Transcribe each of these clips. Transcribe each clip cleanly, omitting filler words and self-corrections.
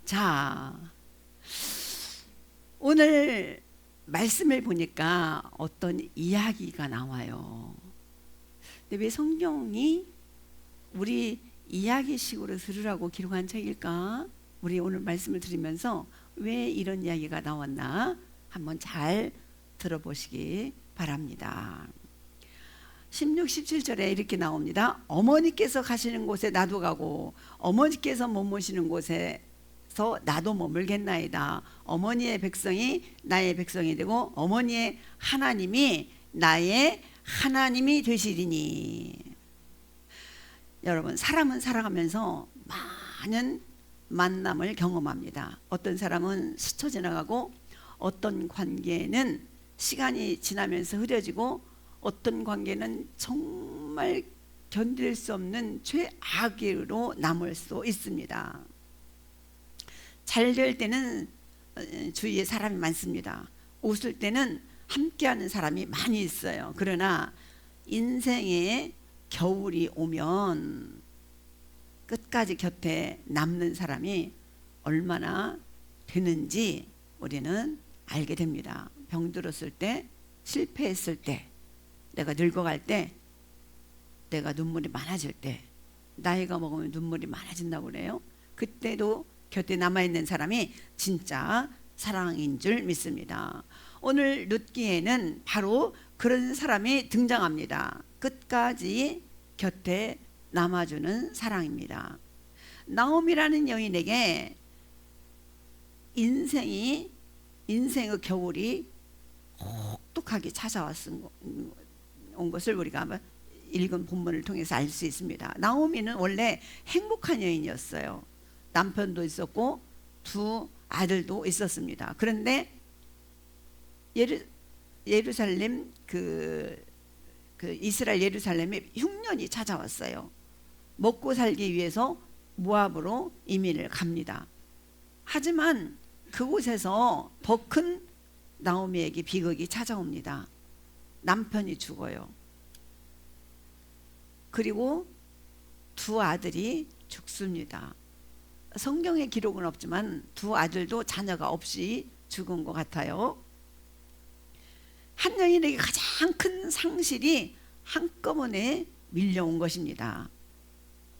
자, 오늘 말씀을 보니까 어떤 이야기가 나와요. 근데 왜 성경이 우리 이야기식으로 들으라고 기록한 책일까? 우리 오늘 말씀을 들으면서 왜 이런 이야기가 나왔나 한번 잘 들어보시기 바랍니다. 16, 17절에 이렇게 나옵니다. 어머니께서 가시는 곳에 나도 가고 어머니께서 머무시는 곳에서 나도 머물겠나이다. 어머니의 백성이 나의 백성이 되고 어머니의 하나님이 나의 하나님이 되시리니. 여러분, 사람은 살아가면서 많은 만남을 경험합니다. 어떤 사람은 스쳐 지나가고 어떤 관계는 시간이 지나면서 흐려지고 어떤 관계는 정말 견딜 수 없는 최악으로 남을 수 있습니다. 잘 될 때는 주위에 사람이 많습니다. 웃을 때는 함께하는 사람이 많이 있어요. 그러나 인생에 겨울이 오면 끝까지 곁에 남는 사람이 얼마나 되는지 우리는 알게 됩니다. 병들었을 때, 실패했을 때, 내가 늙어갈 때, 내가 눈물이 많아질 때, 나이가 먹으면 눈물이 많아진다고 그래요. 그때도 곁에 남아있는 사람이 진짜 사랑인 줄 믿습니다. 오늘 룻기에는 바로 그런 사람이 등장합니다. 끝까지 곁에 남아주는 사랑입니다. 나오미라는 여인에게 인생의 겨울이 혹독하게 온 것을 우리가 아마 읽은 본문을 통해서 알 수 있습니다. 나오미는 원래 행복한 여인이었어요. 남편도 있었고 두 아들도 있었습니다. 그런데 예루살렘 이스라엘 예루살렘에 흉년이 찾아왔어요. 먹고 살기 위해서 모압으로 이민을 갑니다. 하지만 그곳에서 더 큰 나오미에게 비극이 찾아옵니다. 남편이 죽어요. 그리고 두 아들이 죽습니다. 성경에 기록은 없지만 두 아들도 자녀가 없이 죽은 것 같아요. 한 여인에게 가장 큰 상실이 한꺼번에 밀려온 것입니다.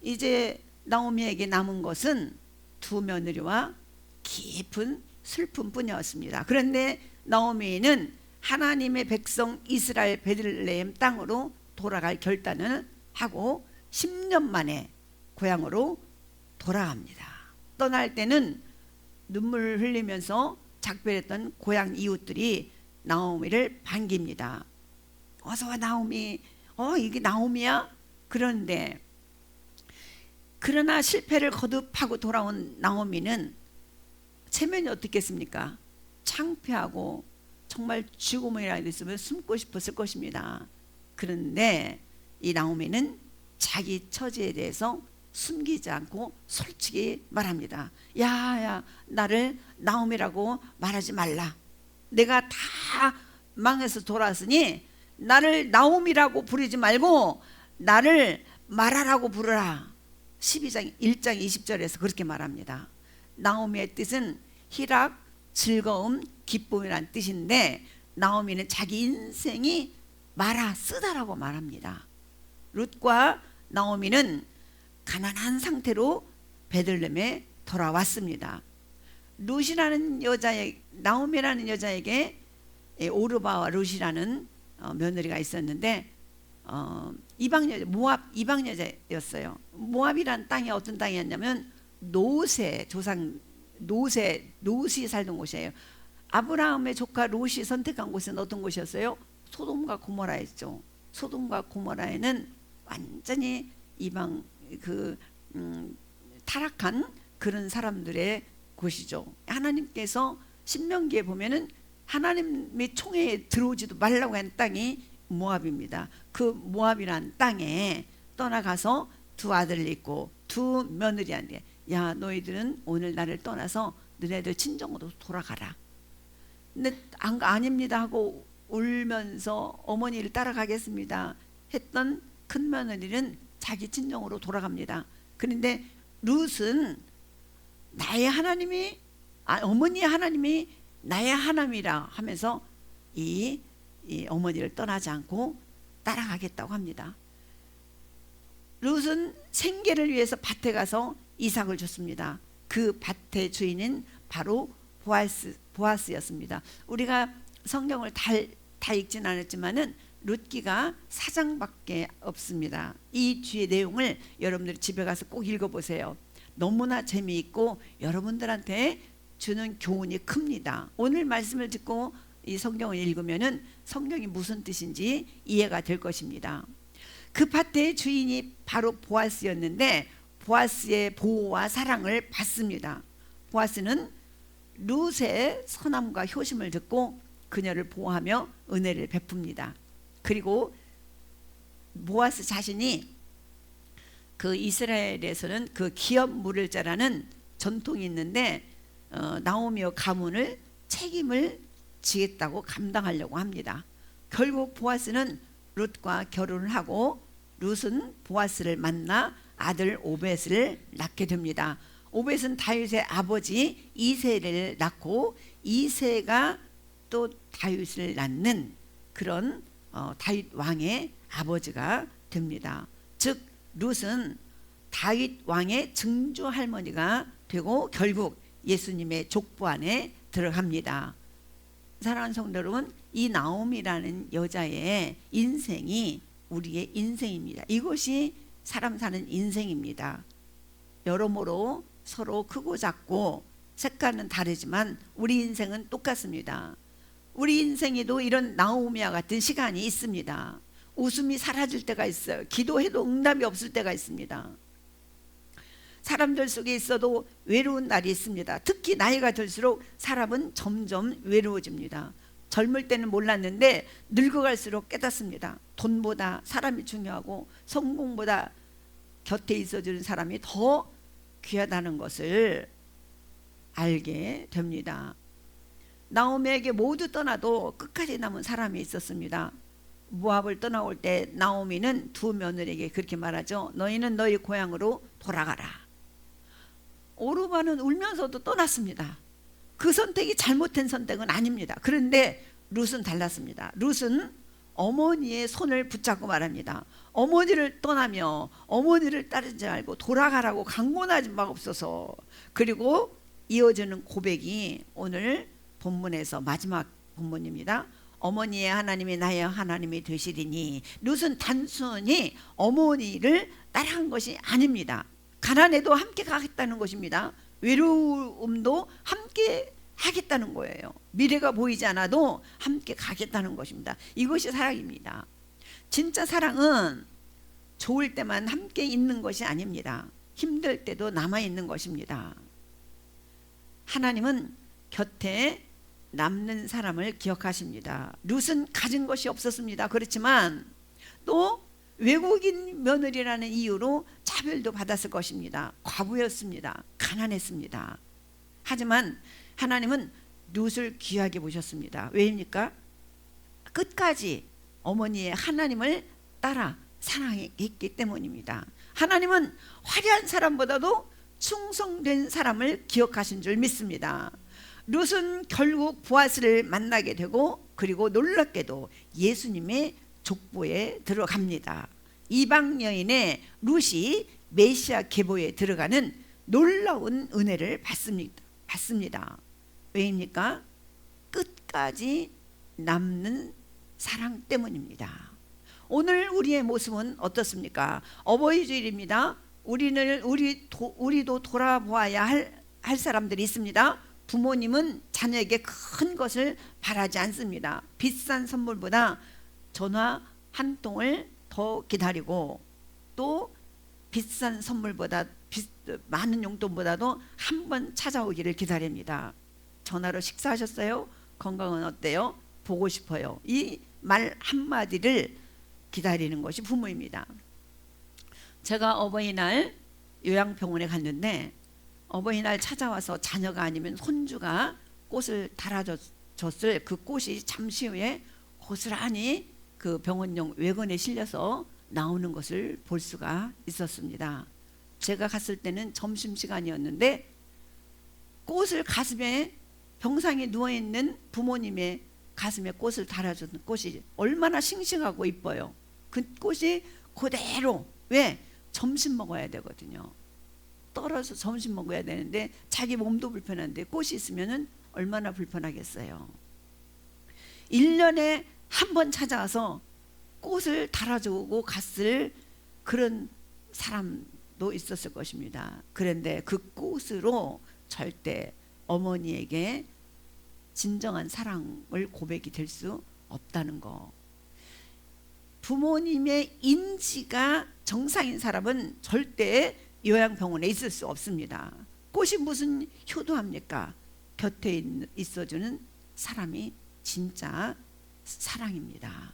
이제 나오미에게 남은 것은 두 며느리와 깊은 슬픔뿐이었습니다. 그런데 나오미는 하나님의 백성 이스라엘 베들레헴 땅으로 돌아갈 결단을 하고 10년 만에 고향으로 돌아갑니다. 떠날 때는 눈물을 흘리면서 작별했던 고향 이웃들이 나오미를 반깁니다. 어서와 나오미. 이게 나오미야? 그러나 실패를 거듭하고 돌아온 나오미는 체면이 어떻겠습니까? 창피하고 정말 죽음이라도 있으면 숨고 싶었을 것입니다. 그런데 이 나오미는 자기 처지에 대해서 숨기지 않고 솔직히 말합니다. 야, 나를 나오미라고 말하지 말라. 내가 다 망해서 돌아왔으니 나를 나오미라고 부르지 말고 나를 마라라고 부르라. 12장 1장 20절에서 그렇게 말합니다. 나오미의 뜻은 희락, 즐거움, 기쁨이란 뜻인데 나오미는 자기 인생이 마라, 쓰다라고 말합니다. 룻과 나오미는 가난한 상태로 베들레헴에 돌아왔습니다. 나오미라는 여자에게 오르바와 룻이라는 며느리가 있었는데 모압 이방 여자였어요. 모압이란 땅이 어떤 땅이었냐면 롯이 살던 곳이에요. 아브라함의 조카 롯이 선택한 곳은 어떤 곳이었어요? 소돔과 고모라였죠. 소돔과 고모라에는 완전히 이방 타락한 그런 사람들의 곳이죠. 하나님께서 신명기에 보면은 하나님의 총회에 들어오지도 말라고 한 땅이 모압입니다. 그 모압이란 땅에 떠나가서 두 아들을 있고 두 며느리한테 야, 너희들은 오늘 나를 떠나서 너네들 친정으로 돌아가라. 근데 아닙니다 하고 울면서 어머니를 따라가겠습니다 했던 큰 며느리는 자기 친정으로 돌아갑니다. 그런데 룻은 나의 하나님이 어머니의 하나님이 나의 하나님이라 하면서 이 어머니를 떠나지 않고 따라가겠다고 합니다. 룻은 생계를 위해서 밭에 가서 이삭을 줬습니다. 그 밭의 주인은 바로 보아스였습니다. 우리가 성경을 다 읽진 않았지만은 룻기가 4장밖에 없습니다. 이 뒤의 내용을 여러분들이 집에 가서 꼭 읽어보세요. 너무나 재미있고 여러분들한테 주는 교훈이 큽니다. 오늘 말씀을 듣고 이 성경을 읽으면은 성경이 무슨 뜻인지 이해가 될 것입니다. 그 밭의 주인이 바로 보아스였는데 보아스의 보호와 사랑을 받습니다. 보아스는 룻의 선함과 효심을 듣고 그녀를 보호하며 은혜를 베풉니다. 그리고 보아스 자신이 그 이스라엘에서는 그 기업 물을 자라는 전통이 있는데 나오미의 가문을 책임을 지겠다고 감당하려고 합니다. 결국 보아스는 룻과 결혼을 하고 룻은 보아스를 만나 아들 오벳을 낳게 됩니다. 오벳은 다윗의 아버지 이새를 낳고 이새가 또 다윗을 낳는 그런 다윗 왕의 아버지가 됩니다. 즉 룻은 다윗 왕의 증조 할머니가 되고 결국 예수님의 족보 안에 들어갑니다. 사랑하는 성도 여러분, 이 나오미라는 여자의 인생이 우리의 인생입니다. 이것이 사람 사는 인생입니다. 여러모로 서로 크고 작고 색깔은 다르지만 우리 인생은 똑같습니다. 우리 인생에도 이런 나오미와 같은 시간이 있습니다. 웃음이 사라질 때가 있어요. 기도해도 응답이 없을 때가 있습니다. 사람들 속에 있어도 외로운 날이 있습니다. 특히 나이가 들수록 사람은 점점 외로워집니다. 젊을 때는 몰랐는데 늙어갈수록 깨닫습니다. 돈보다 사람이 중요하고 성공보다 곁에 있어주는 사람이 더 귀하다는 것을 알게 됩니다. 나오미에게 모두 떠나도 끝까지 남은 사람이 있었습니다. 모압을 떠나올 때 나오미는 두 며느리에게 그렇게 말하죠. 너희는 너희 고향으로 돌아가라. 오르바는 울면서도 떠났습니다. 그 선택이 잘못된 선택은 아닙니다. 그런데 룻은 달랐습니다. 룻은 어머니의 손을 붙잡고 말합니다. 어머니를 떠나며 어머니를 따르지 말고 돌아가라고 강권하지 마옵소서. 그리고 이어지는 고백이 오늘 본문에서 마지막 본문입니다. 어머니의 하나님이 나의 하나님이 되시리니. 룻은 단순히 어머니를 따라한 것이 아닙니다. 가난해도 함께 가겠다는 것입니다. 외로움도 함께 하겠다는 거예요. 미래가 보이지 않아도 함께 가겠다는 것입니다. 이것이 사랑입니다. 진짜 사랑은 좋을 때만 함께 있는 것이 아닙니다. 힘들 때도 남아 있는 것입니다. 하나님은 곁에 남는 사람을 기억하십니다. 룻은 가진 것이 없었습니다. 그렇지만 또 외국인 며느리라는 이유로 차별도 받았을 것입니다. 과부였습니다. 가난했습니다. 하지만 하나님은 룻을 귀하게 보셨습니다. 왜입니까? 끝까지 어머니의 하나님을 따라 사랑했기 때문입니다. 하나님은 화려한 사람보다도 충성된 사람을 기억하신 줄 믿습니다. 룻은 결국 보아스를 만나게 되고 그리고 놀랍게도 예수님의 족보에 들어갑니다. 이방 여인의 룻이 메시아 계보에 들어가는 놀라운 은혜를 받습니다. 왜입니까? 끝까지 남는 사랑 때문입니다. 오늘 우리의 모습은 어떻습니까? 어버이 주일입니다. 우리도 돌아보아야 할 사람들이 있습니다. 부모님은 자녀에게 큰 것을 바라지 않습니다. 비싼 선물보다 전화 한 통을 더 기다리고 또 비싼 선물보다 많은 용돈보다도 한 번 찾아오기를 기다립니다. 전화로 식사하셨어요? 건강은 어때요? 보고 싶어요. 이 말 한마디를 기다리는 것이 부모입니다. 제가 어버이날 요양병원에 갔는데 어버이날 찾아와서 자녀가 아니면 손주가 꽃을 달아줬을 그 꽃이 잠시 후에 고스란히 그 병원용 외건에 실려서 나오는 것을 볼 수가 있었습니다. 제가 갔을 때는 점심시간이었는데 꽃을 가슴에 병상에 누워있는 부모님의 가슴에 꽃을 달아주는 꽃이 얼마나 싱싱하고 이뻐요. 그 꽃이 그대로, 왜? 점심 먹어야 되거든요. 떨어서 점심 먹어야 되는데 자기 몸도 불편한데 꽃이 있으면 얼마나 불편하겠어요. 1년에 한 번 찾아와서 꽃을 달아주고 갔을 그런 사람도 있었을 것입니다. 그런데 그 꽃으로 절대 어머니에게 진정한 사랑을 고백이 될 수 없다는 거. 부모님의 인지가 정상인 사람은 절대 요양병원에 있을 수 없습니다. 꽃이 무슨 효도합니까? 곁에 있어주는 사람이 진짜 사랑입니다.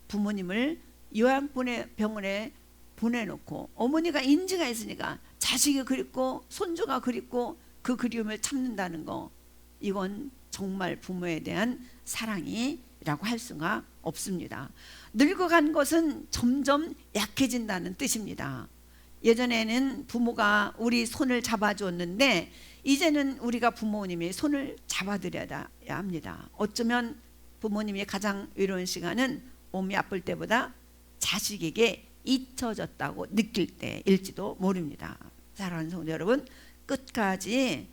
부모님을 요양병원에 보내놓고 어머니가 인지가 있으니까 자식이 그립고 손주가 그립고 그 그리움을 참는다는 거, 이건 정말 부모에 대한 사랑이라고 할 수가 없습니다. 늙어간 것은 점점 약해진다는 뜻입니다. 예전에는 부모가 우리 손을 잡아줬는데 이제는 우리가 부모님의 손을 잡아드려야 합니다. 어쩌면 부모님이 가장 외로운 시간은 몸이 아플 때보다 자식에게 잊혀졌다고 느낄 때일지도 모릅니다. 사랑하는 성도 여러분, 끝까지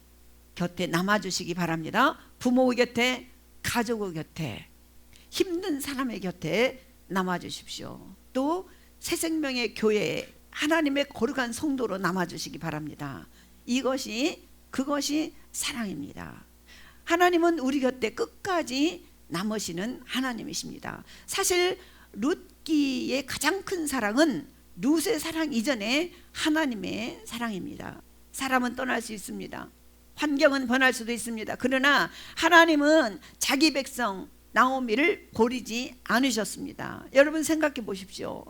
곁에 남아주시기 바랍니다. 부모 곁에, 가족 곁에, 힘든 사람의 곁에 남아주십시오. 또 새생명의 교회에 하나님의 거룩한 성도로 남아주시기 바랍니다. 그것이 사랑입니다. 하나님은 우리 곁에 끝까지 남으시는 하나님이십니다. 사실 룻기의 가장 큰 사랑은 룻의 사랑 이전에 하나님의 사랑입니다. 사람은 떠날 수 있습니다. 환경은 변할 수도 있습니다. 그러나 하나님은 자기 백성 나오미를 버리지 않으셨습니다. 여러분 생각해 보십시오.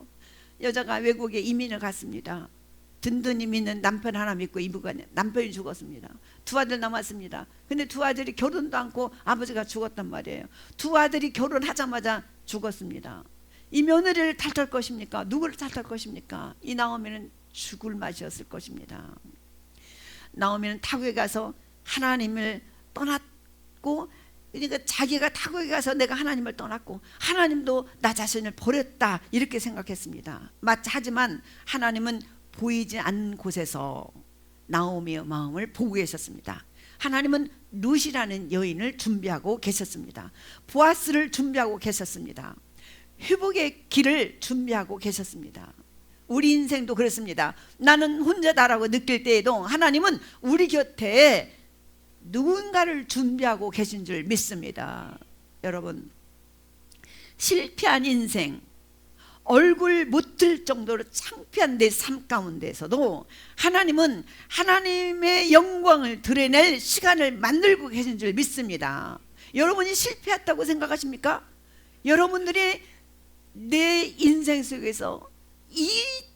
여자가 외국에 이민을 갔습니다. 든든히 믿는 남편 하나 믿고 이부가 남편이 죽었습니다. 두 아들 남았습니다. 근데 두 아들이 결혼도 않고 아버지가 죽었단 말이에요. 두 아들이 결혼하자마자 죽었습니다. 이 며느리를 탓할 것입니까? 누구를 탓할 것입니까? 이 나오미는 죽을 맛이었을 것입니다. 나오미는 타국에 가서 하나님을 떠났고, 그러니까 자기가 타국에 가서 내가 하나님을 떠났고 하나님도 나 자신을 버렸다 이렇게 생각했습니다. 하지만 하나님은 보이지 않는 곳에서 나오미의 마음을 보고 계셨습니다. 하나님은 룻이라는 여인을 준비하고 계셨습니다. 보아스를 준비하고 계셨습니다. 회복의 길을 준비하고 계셨습니다. 우리 인생도 그렇습니다. 나는 혼자다라고 느낄 때에도 하나님은 우리 곁에 누군가를 준비하고 계신 줄 믿습니다. 여러분, 실패한 인생, 얼굴 못 들 정도로 창피한 내 삶 가운데서도 하나님은 하나님의 영광을 드러낼 시간을 만들고 계신 줄 믿습니다. 여러분이 실패했다고 생각하십니까? 여러분들이 내 인생 속에서 이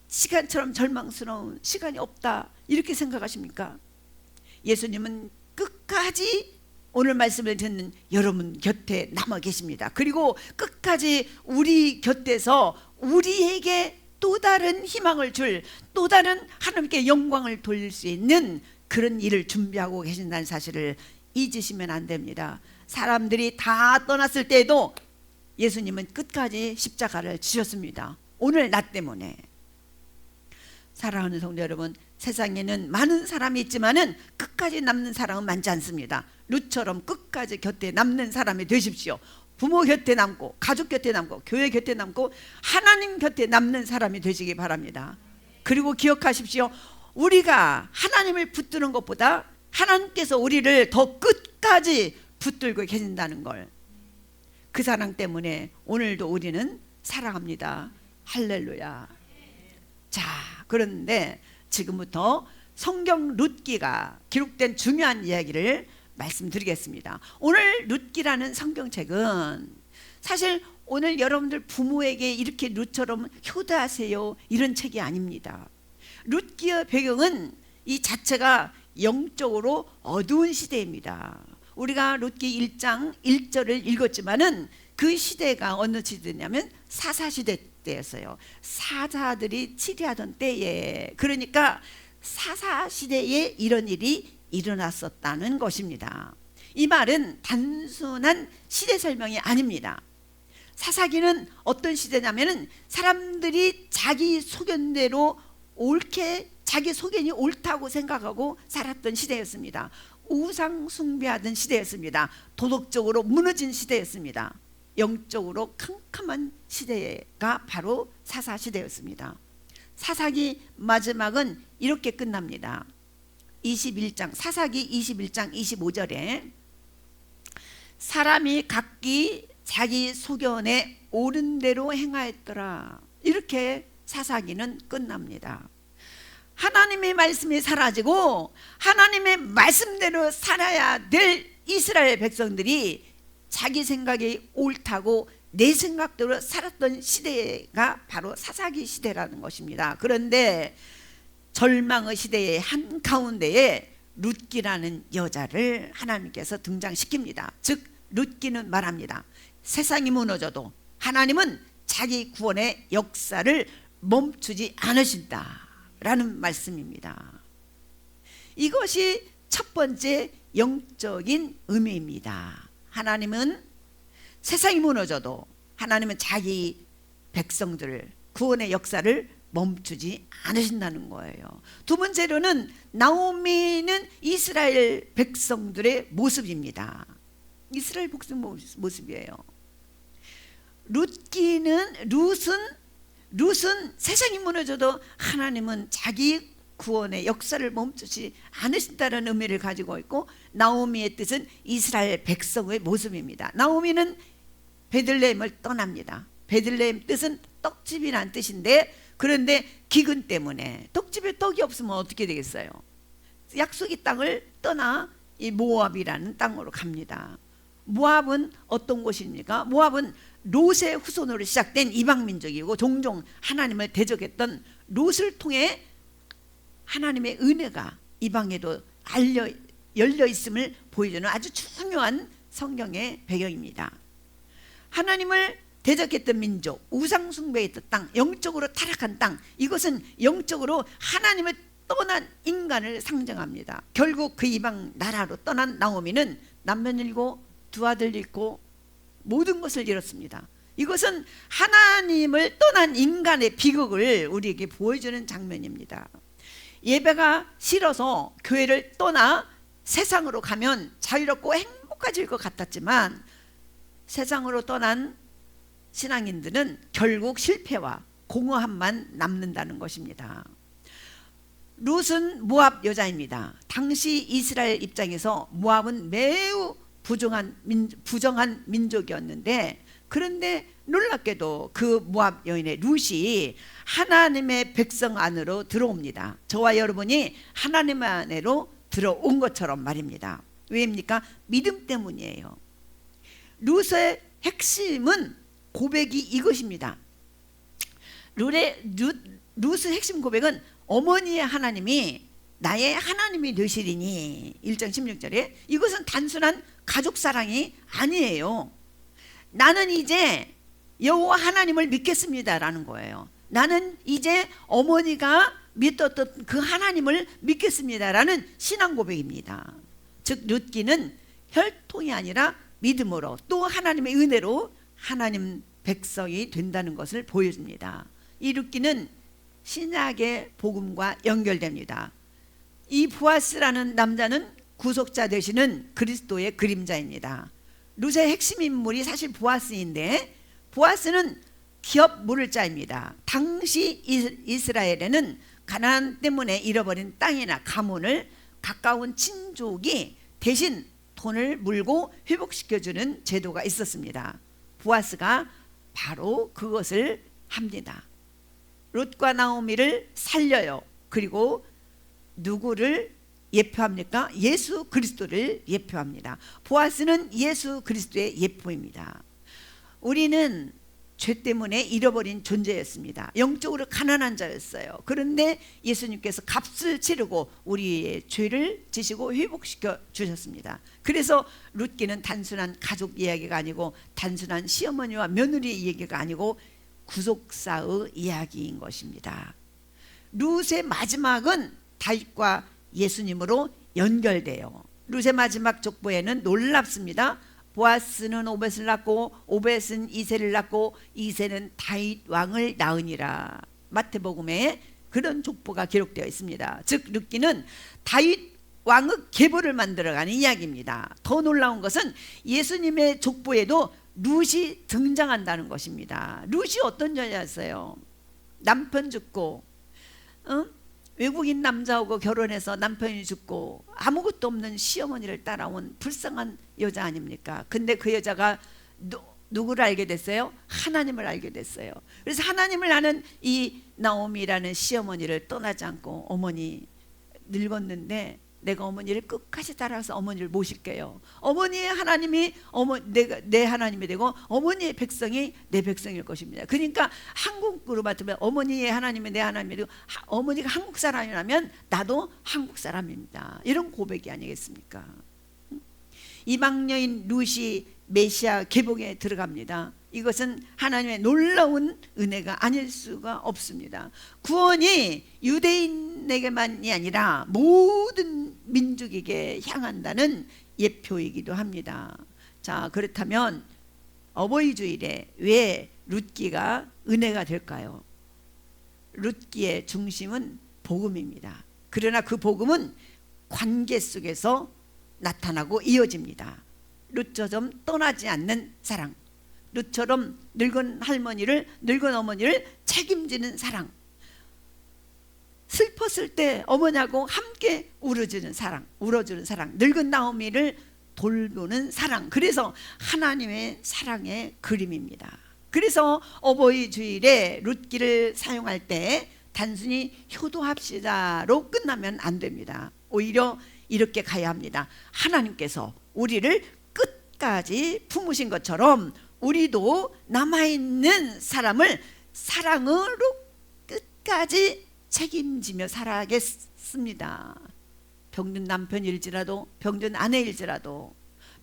시간처럼 절망스러운 시간이 없다 이렇게 생각하십니까? 예수님은 끝까지 오늘 말씀을 듣는 여러분 곁에 남아 계십니다. 그리고 끝까지 우리 곁에서 우리에게 또 다른 희망을 줄, 또 다른 하나님께 영광을 돌릴 수 있는 그런 일을 준비하고 계신다는 사실을 잊으시면 안 됩니다. 사람들이 다 떠났을 때에도 예수님은 끝까지 십자가를 지셨습니다. 오늘 나 때문에. 사랑하는 성도 여러분, 세상에는 많은 사람이 있지만은 끝까지 남는 사람은 많지 않습니다. 룻처럼 끝까지 곁에 남는 사람이 되십시오. 부모 곁에 남고, 가족 곁에 남고, 교회 곁에 남고, 하나님 곁에 남는 사람이 되시기 바랍니다. 그리고 기억하십시오. 우리가 하나님을 붙드는 것보다 하나님께서 우리를 더 끝까지 붙들고 계신다는 걸, 그 사랑 때문에 오늘도 우리는 살아갑니다. 할렐루야. 자, 그런데 지금부터 성경 룻기가 기록된 중요한 이야기를 말씀드리겠습니다. 오늘 룻기라는 성경책은 사실 오늘 여러분들 부모에게 이렇게 룻처럼 효도하세요 이런 책이 아닙니다. 룻기의 배경은 이 자체가 영적으로 어두운 시대입니다. 우리가 룻기 1장 1절을 읽었지만은 그 시대가 어느 시대냐면 사사시대 때였어요. 사자들이 치리하던 때에, 그러니까 사사시대에 이런 일이 일어났었다는 것입니다. 이 말은 단순한 시대 설명이 아닙니다. 사사기는 어떤 시대냐면은 사람들이 자기 소견대로 옳게 자기 소견이 옳다고 생각하고 살았던 시대였습니다. 우상 숭배하던 시대였습니다. 도덕적으로 무너진 시대였습니다. 영적으로 캄캄한 시대가 바로 사사 시대였습니다. 사사기 마지막은 이렇게 끝납니다. 21장 사사기 21장 25절에 사람이 각기 자기 소견에 옳은 대로 행하였더라. 이렇게 사사기는 끝납니다. 하나님의 말씀이 사라지고 하나님의 말씀대로 살아야 될 이스라엘 백성들이 자기 생각이 옳다고 내 생각대로 살았던 시대가 바로 사사기 시대라는 것입니다. 그런데 절망의 시대의 한가운데에 룻기라는 여자를 하나님께서 등장시킵니다. 즉 룻기는 말합니다. 세상이 무너져도 하나님은 자기 구원의 역사를 멈추지 않으신다라는 말씀입니다. 이것이 첫 번째 영적인 의미입니다. 하나님은 세상이 무너져도 하나님은 자기 백성들을 구원의 역사를 멈추지 않으신다는 거예요. 두 번째로는 나오미는 이스라엘 백성들의 모습입니다. 이스라엘 백성 모습이에요. 룻은 세상이 무너져도 하나님은 자기 구원의 역사를 멈추지 않으신다는 의미를 가지고 있고, 나오미의 뜻은 이스라엘 백성의 모습입니다. 나오미는 베들레헴을 떠납니다. 베들레헴 뜻은 떡집이라는 뜻인데, 그런데 기근 때문에 떡집에 떡이 없으면 어떻게 되겠어요? 약속의 땅을 떠나 이 모압이라는 땅으로 갑니다. 모압은 어떤 곳입니까? 모압은 롯의 후손으로 시작된 이방 민족이고, 종종 하나님을 대적했던 롯을 통해 하나님의 은혜가 이방에도 열려 있음을 보여주는 아주 중요한 성경의 배경입니다. 하나님을 대적했던 민족, 우상 숭배했던 땅, 영적으로 타락한 땅, 이것은 영적으로 하나님을 떠난 인간을 상징합니다. 결국 그 이방 나라로 떠난 나오미는 남편 잃고 두 아들 잃고 모든 것을 잃었습니다. 이것은 하나님을 떠난 인간의 비극을 우리에게 보여주는 장면입니다. 예배가 싫어서 교회를 떠나 세상으로 가면 자유롭고 행복해질 것 같았지만, 세상으로 떠난 신앙인들은 결국 실패와 공허함만 남는다는 것입니다. 룻은 모압 여자입니다. 당시 이스라엘 입장에서 모압은 매우 부정한 민족이었는데, 그런데 놀랍게도 그 모압 여인의 룻이 하나님의 백성 안으로 들어옵니다. 저와 여러분이 하나님 안으로 들어온 것처럼 말입니다. 왜입니까? 믿음 때문이에요. 룻의 핵심은 고백이 이것입니다. 룻의 핵심 고백은 어머니의 하나님이 나의 하나님이 되시리니, 1장 16절에 이것은 단순한 가족 사랑이 아니에요. 나는 이제 여호와 하나님을 믿겠습니다라는 거예요. 나는 이제 어머니가 믿었던 그 하나님을 믿겠습니다라는 신앙 고백입니다. 즉 룻기는 혈통이 아니라 믿음으로, 또 하나님의 은혜로 하나님 백성이 된다는 것을 보여줍니다. 이 룻기는 신약의 복음과 연결됩니다. 이 보아스라는 남자는 구속자 되시는 그리스도의 그림자입니다. 룻의 핵심 인물이 사실 보아스인데, 보아스는 기업 물을 자입니다. 당시 이스라엘에는 가나안 때문에 잃어버린 땅이나 가문을 가까운 친족이 대신 돈을 물고 회복시켜주는 제도가 있었습니다. 보아스가 바로 그것을 합니다. 룻과 나오미를 살려요. 그리고 누구를 예표합니까? 예수 그리스도를 예표합니다. 보아스는 예수 그리스도의 예표입니다. 우리는 죄 때문에 잃어버린 존재였습니다. 영적으로 가난한 자였어요. 그런데 예수님께서 값을 치르고 우리의 죄를 지시고 회복시켜 주셨습니다. 그래서 룻기는 단순한 가족 이야기가 아니고, 단순한 시어머니와 며느리의 이야기가 아니고 구속사의 이야기인 것입니다. 룻의 마지막은 다윗과 예수님으로 연결돼요. 룻의 마지막 족보에는 놀랍습니다. 보아스는 오벳을 낳고 오벳은 이새를 낳고 이새는 다윗 왕을 낳으니라. 마태복음에 그런 족보가 기록되어 있습니다. 즉 룻기는 다윗 왕의 계보를 만들어가는 이야기입니다. 더 놀라운 것은 예수님의 족보에도 룻이 등장한다는 것입니다. 룻이 어떤 여자였어요? 남편 죽고 외국인 남자하고 결혼해서 남편이 죽고 아무것도 없는 시어머니를 따라온 불쌍한 여자 아닙니까? 근데 그 여자가 누구를 알게 됐어요? 하나님을 알게 됐어요. 그래서 하나님을 아는 이 나오미라는 시어머니를 떠나지 않고, 어머니 늙었는데 내가 어머니를 끝까지 따라서 어머니를 모실게요. 어머니의 하나님이 내 하나님이 되고 어머니의 백성이 내 백성일 것입니다. 그러니까 한국으로 맡으면 어머니의 하나님이 내 하나님이 되고, 어머니가 한국 사람이라면 나도 한국 사람입니다. 이런 고백이 아니겠습니까? 이방 여인 룻이 메시아 계복에 들어갑니다. 이것은 하나님의 놀라운 은혜가 아닐 수가 없습니다. 구원이 유대인에게만이 아니라 모든 민족에게 향한다는 예표이기도 합니다. 자, 그렇다면 어버이 주일에 왜 룻기가 은혜가 될까요? 룻기의 중심은 복음입니다. 그러나 그 복음은 관계 속에서 나타나고 이어집니다. 룻처럼 떠나지 않는 사랑, 룻처럼 늙은 어머니를 책임지는 사랑, 슬펐을 때 어머니하고 함께 울어주는 사랑, 늙은 나오미를 돌보는 사랑. 그래서 하나님의 사랑의 그림입니다. 그래서 어버이 주일에 룻기를 사용할 때 단순히 효도합시다로 끝나면 안 됩니다. 오히려 이렇게 가야 합니다. 하나님께서 우리를 끝까지 품으신 것처럼 우리도 남아있는 사람을 사랑으로 끝까지 책임지며 살아야겠습니다. 병든 남편일지라도, 병든 아내일지라도,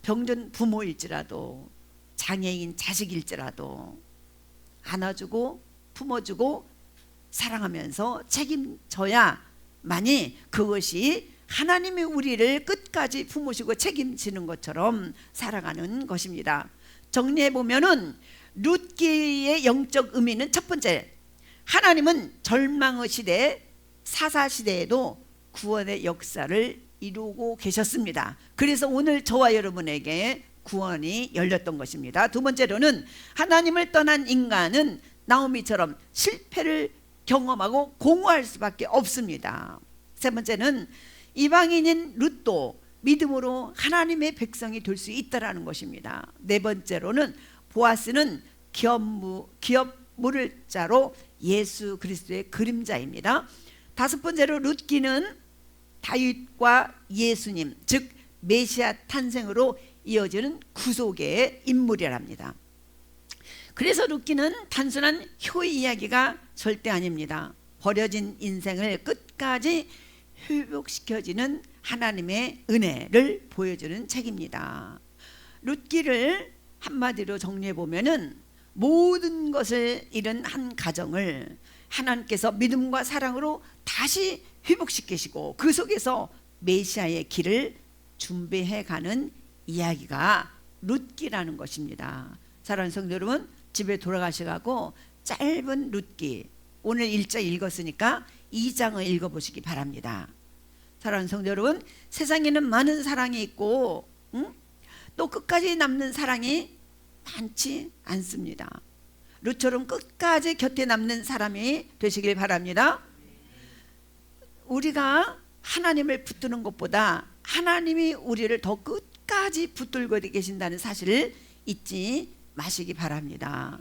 병든 부모일지라도, 장애인 자식일지라도 안아주고 품어주고 사랑하면서 책임져야만이 그것이 하나님이 우리를 끝까지 품으시고 책임지는 것처럼 살아가는 것입니다. 정리해보면은 룻기의 영적 의미는 첫 번째, 하나님은 절망의 시대, 사사시대에도 구원의 역사를 이루고 계셨습니다. 그래서 오늘 저와 여러분에게 구원이 열렸던 것입니다. 두 번째로는 하나님을 떠난 인간은 나오미처럼 실패를 경험하고 공허할 수밖에 없습니다. 세 번째는 이방인인 룻도 믿음으로 하나님의 백성이 될 수 있다라는 것입니다. 네 번째로는 보아스는 기업 물을 자로 예수 그리스도의 그림자입니다. 다섯 번째로 룻기는 다윗과 예수님, 즉 메시아 탄생으로 이어지는 구속의 인물이랍니다. 그래서 룻기는 단순한 효의 이야기가 절대 아닙니다. 버려진 인생을 끝까지 회복시켜지는 하나님의 은혜를 보여주는 책입니다. 룻기를 한마디로 정리해보면은 모든 것을 잃은 한 가정을 하나님께서 믿음과 사랑으로 다시 회복시키시고 그 속에서 메시아의 길을 준비해가는 이야기가 룻기라는 것입니다. 사랑하는 성도 여러분, 집에 돌아가셔가고 짧은 룻기, 오늘 1장 읽었으니까 2장을 읽어보시기 바랍니다. 사랑하는 성도 여러분, 세상에는 많은 사랑이 있고 또 끝까지 남는 사랑이 많지 않습니다. 룻처럼 끝까지 곁에 남는 사람이 되시길 바랍니다. 우리가 하나님을 붙드는 것보다 하나님이 우리를 더 끝까지 붙들고 계신다는 사실을 잊지 마시기 바랍니다.